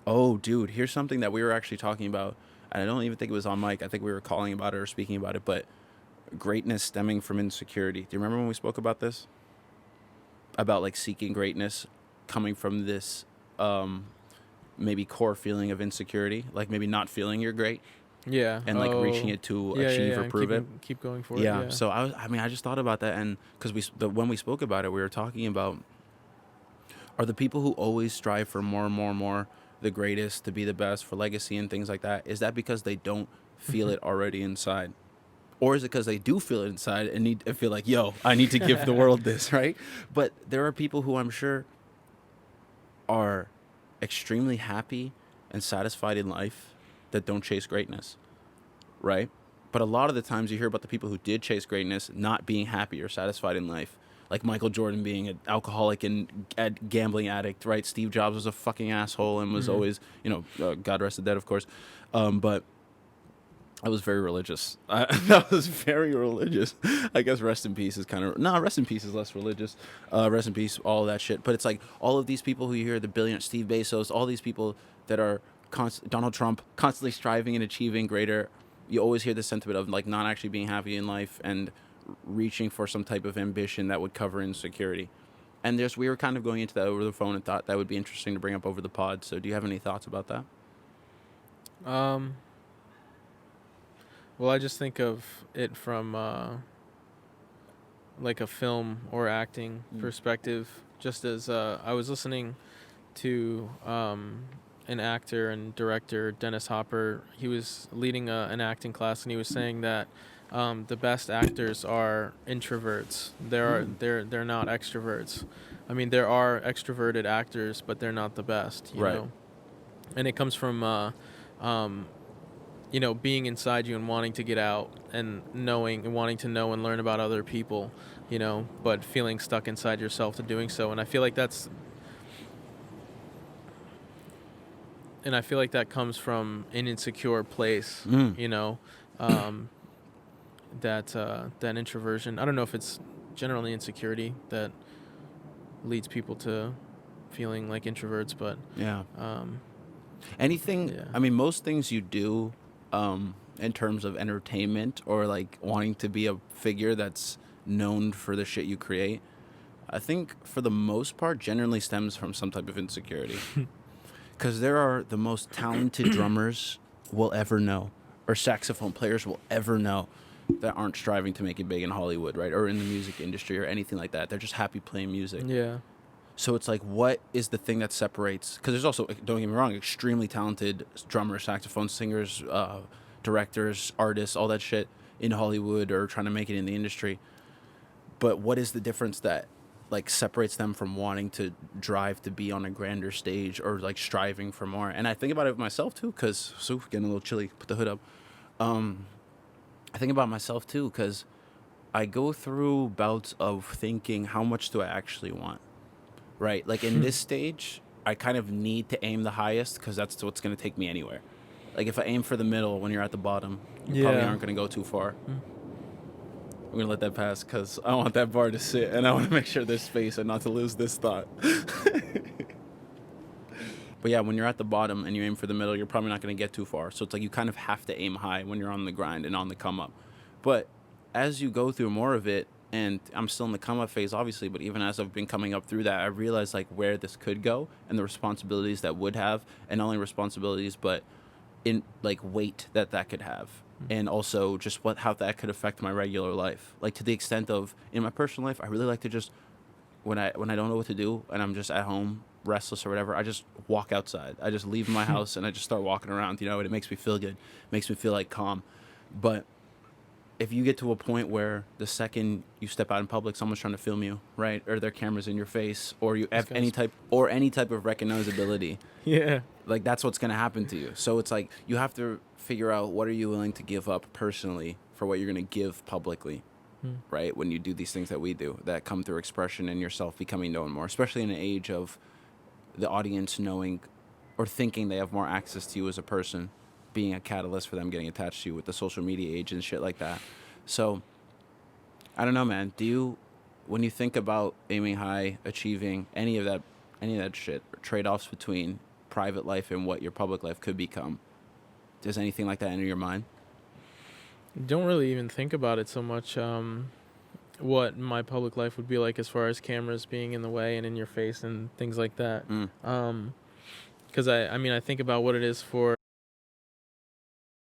Oh, dude, here's something that we were actually talking about. And I don't even think it was on mic. I think we were calling about it or speaking about it. But greatness stemming from insecurity. Do you remember when we spoke about this? About like seeking greatness coming from this um, maybe core feeling of insecurity, like maybe not feeling you're great Yeah. and like reaching Oh. it to Yeah, yeah, achieve yeah. or And prove it. keep going for it. Yeah. Yeah. So I mean, I just thought about that, and because when we spoke about it, we were talking about, are the people who always strive for more and more and more, the greatest, to be the best, for legacy and things like that, is that because they don't feel it already inside? Or is it because they do feel it inside and need to feel like, yo, I need to give the world this, right? But there are people who I'm sure are extremely happy and satisfied in life that don't chase greatness, right? But a lot of the times you hear about the people who did chase greatness not being happy or satisfied in life. Like Michael Jordan being an alcoholic and a gambling addict, right? Steve Jobs was a fucking asshole and was Mm. always, God rest the dead, of course. But I was very religious. That was very religious. I guess rest in peace is kind of no. Rest in peace is less religious. Rest in peace, all of that shit. But it's like all of these people who you hear, the billionaire Steve Bezos, all these people that are Donald Trump, constantly striving and achieving greater. You always hear the sentiment of like not actually being happy in life and reaching for some type of ambition that would cover insecurity. And we were kind of going into that over the phone and thought that would be interesting to bring up over the pod. So do you have any thoughts about that? Um. Well, I just think of it from like a film or acting Mm. perspective. Just as I was listening to an actor and director, Dennis Hopper. He was leading an acting class, and he was saying that the best actors are introverts. Mm. They're not extroverts. I mean, there are extroverted actors, but they're not the best. You Right. know, and it comes from um, being inside you and wanting to get out and knowing and wanting to know and learn about other people, but feeling stuck inside yourself to doing so. And I feel like that comes from an insecure place, Mm. you know, um, that introversion. I don't know if it's generally insecurity that leads people to feeling like introverts, but Yeah. um, Anything, yeah, I mean, most things you do in terms of entertainment or like wanting to be a figure that's known for the shit you create, I think for the most part generally stems from some type of insecurity. Because there are the most talented drummers we'll ever know, or saxophone players will ever know, that aren't striving to make it big in Hollywood, right? Or in the music industry or anything like that. They're just happy playing music. yeah, So it's like, what is the thing that separates? Because there's also, don't get me wrong, extremely talented drummers, saxophone singers, directors, artists, all that shit in Hollywood or trying to make it in the industry. But what is the difference that like separates them from wanting to drive to be on a grander stage or like striving for more? And I think about it myself too, because getting a little chilly. Put the hood up. Um, I think about myself too, because I go through bouts of thinking, how much do I actually want? Right? Like in this stage, I kind of need to aim the highest because that's what's going to take me anywhere. Like if I aim for the middle when you're at the bottom, you probably yeah. aren't going to go too far. Mm. I'm going to let that pass because I want that bar to sit and I want to make sure there's space and not to lose this thought. But yeah, when you're at the bottom and you aim for the middle, you're probably not going to get too far. So it's like you kind of have to aim high when you're on the grind and on the come up. But as you go through more of it, and I'm still in the come up phase, obviously, but even as I've been coming up through that, I realized like where this could go and the responsibilities that would have, and not only responsibilities, but in like weight that could have, and also just how that could affect my regular life. Like to the extent of in my personal life, I really like to just when I don't know what to do and I'm just at home restless or whatever, I just walk outside. I just leave my house and I just start walking around, and it makes me feel good. It makes me feel like calm. But if you get to a point where the second you step out in public, someone's trying to film you, right? Or their camera's in your face, or you This have any guy's type of recognizability, yeah. like that's what's gonna happen to you. So it's like you have to figure out what are you willing to give up personally for what you're gonna give publicly, Mm. right? When you do these things that we do that come through expression and yourself becoming known more, especially in an age of the audience knowing or thinking they have more access to you as a person, being a catalyst for them getting attached to you with the social media age and shit like that. So I don't know, man. When you think about aiming high, achieving any of that shit, trade offs between private life and what your public life could become. Does anything like that enter your mind? Don't really even think about it so much. What my public life would be like as far as cameras being in the way and in your face and things like that. Mm. Because I mean, I think about what it is for